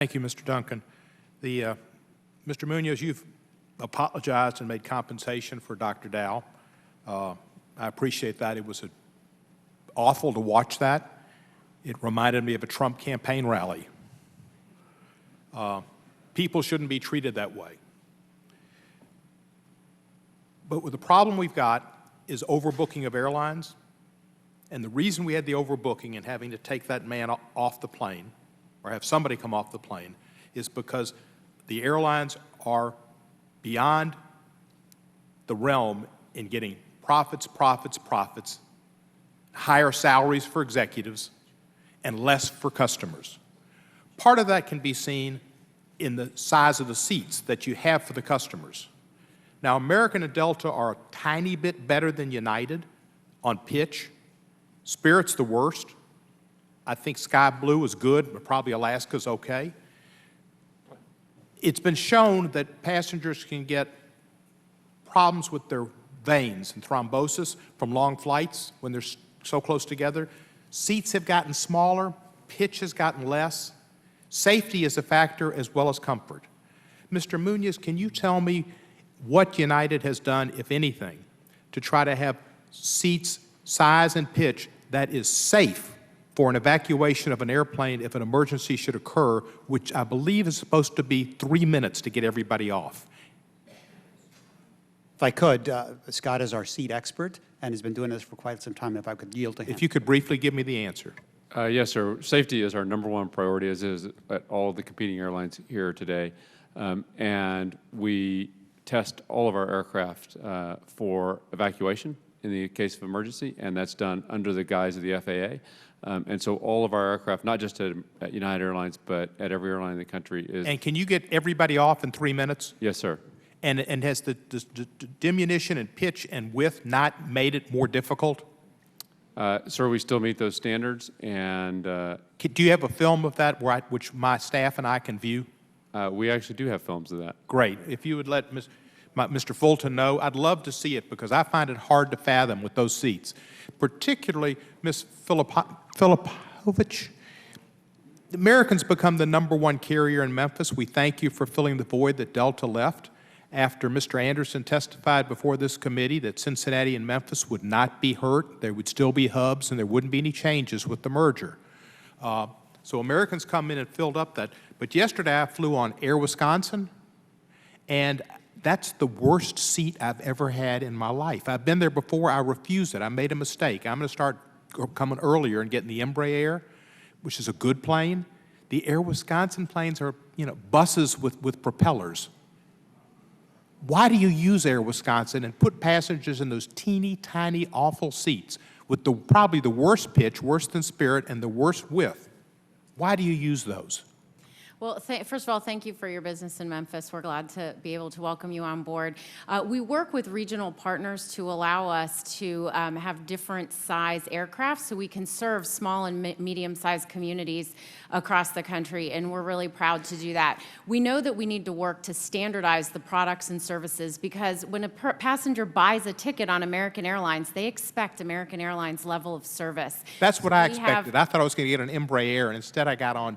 Thank you, Mr. Duncan. Mr. Munoz, you've apologized and made compensation for Dr. Dow. I appreciate that. It was awful to watch that. It reminded me of a Trump campaign rally. People shouldn't be treated that way. But the problem we've got is overbooking of airlines. And the reason we had the overbooking and having to take that man off the plane, or have somebody come off the plane, is because the airlines are beyond the realm in getting profits, higher salaries for executives, and less for customers. Part of that can be seen in the size of the seats that you have for the customers. Now, American and Delta are a tiny bit better than United on pitch. Spirit's the worst. I think Sky Blue is good, but probably Alaska's okay. It's been shown that passengers can get problems with their veins and thrombosis from long flights when they're so close together. Seats have gotten smaller, pitch has gotten less. Safety is a factor as well as comfort. Mr. Munoz, can you tell me what United has done, if anything, to try to have seats, size, and pitch that is safe for an evacuation of an airplane if an emergency should occur, which I believe is supposed to be 3 minutes to get everybody off? If I could, Scott is our seat expert and has been doing this for quite some time. If I could yield to him. If you could briefly give me the answer. Yes, sir. Safety is our #1 priority, as is at all the competing airlines here today. And we test all of our aircraft for evacuation in the case of emergency, and that's done under the guise of the FAA. And so all of our aircraft, not just at United Airlines, but at every airline in the country is... And can you get everybody off in 3 minutes? Yes, sir. And has the diminution in pitch and width not made it more difficult? Sir, we still meet those standards, and... do you have a film of that which my staff and I can view? We actually do have films of that. Great. If you would let Mr. Fulton know, I'd love to see it because I find it hard to fathom with those seats, particularly Ms. Filipovich. Americans become the #1 carrier in Memphis. We thank you for filling the void that Delta left after Mr. Anderson testified before this committee that Cincinnati and Memphis would not be hurt. There would still be hubs and there wouldn't be any changes with the merger. So Americans come in and filled up that. But yesterday I flew on Air Wisconsin, and that's the worst seat I've ever had in my life. I've been there before. I refused it. I made a mistake. I'm going to start coming earlier and getting the Embraer, which is a good plane. The Air Wisconsin planes are, buses with propellers. Why do you use Air Wisconsin and put passengers in those teeny, tiny, awful seats with probably the worst pitch, worse than Spirit, and the worst width? Why do you use those? Well, first of all, thank you for your business in Memphis. We're glad to be able to welcome you on board. We work with regional partners to allow us to have different size aircraft so we can serve small and medium-sized communities across the country, and we're really proud to do that. We know that we need to work to standardize the products and services because when a passenger buys a ticket on American Airlines, they expect American Airlines level of service. That's what I expected. I thought I was going to get an Embraer, and instead I got on,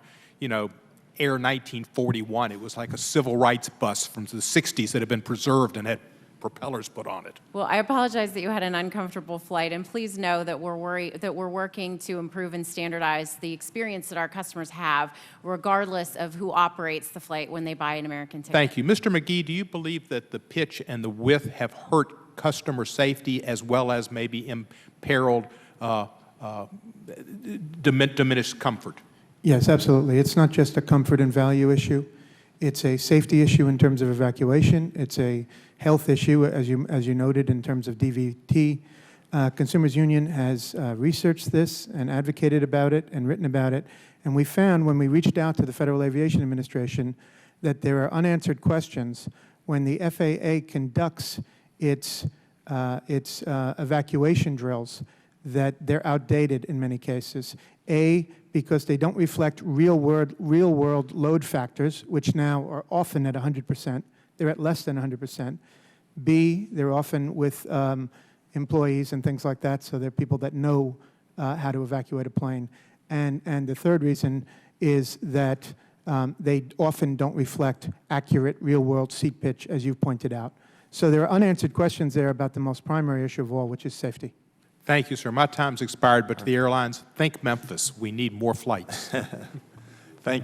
Air 1941. It was like a civil rights bus from the 60s that had been preserved and had propellers put on it. Well, I apologize that you had an uncomfortable flight, and please know that we're working to improve and standardize the experience that our customers have, regardless of who operates the flight when they buy an American ticket. Thank you. Mr. McGee, do you believe that the pitch and the width have hurt customer safety as well as maybe imperiled diminished comfort? Yes, absolutely. It's not just a comfort and value issue. It's a safety issue in terms of evacuation. It's a health issue, as you noted, in terms of DVT. Consumers Union has researched this and advocated about it and written about it. And we found when we reached out to the Federal Aviation Administration that there are unanswered questions when the FAA conducts its evacuation drills, that they're outdated in many cases. Because they don't reflect real-world load factors, which now are often at 100%. They're at less than 100%. B, they're often with employees and things like that, so they're people that know how to evacuate a plane. And the third reason is that they often don't reflect accurate real-world seat pitch, as you pointed out. So there are unanswered questions there about the most primary issue of all, which is safety. Thank you, sir. My time's expired, but to the airlines, think Memphis. We need more flights.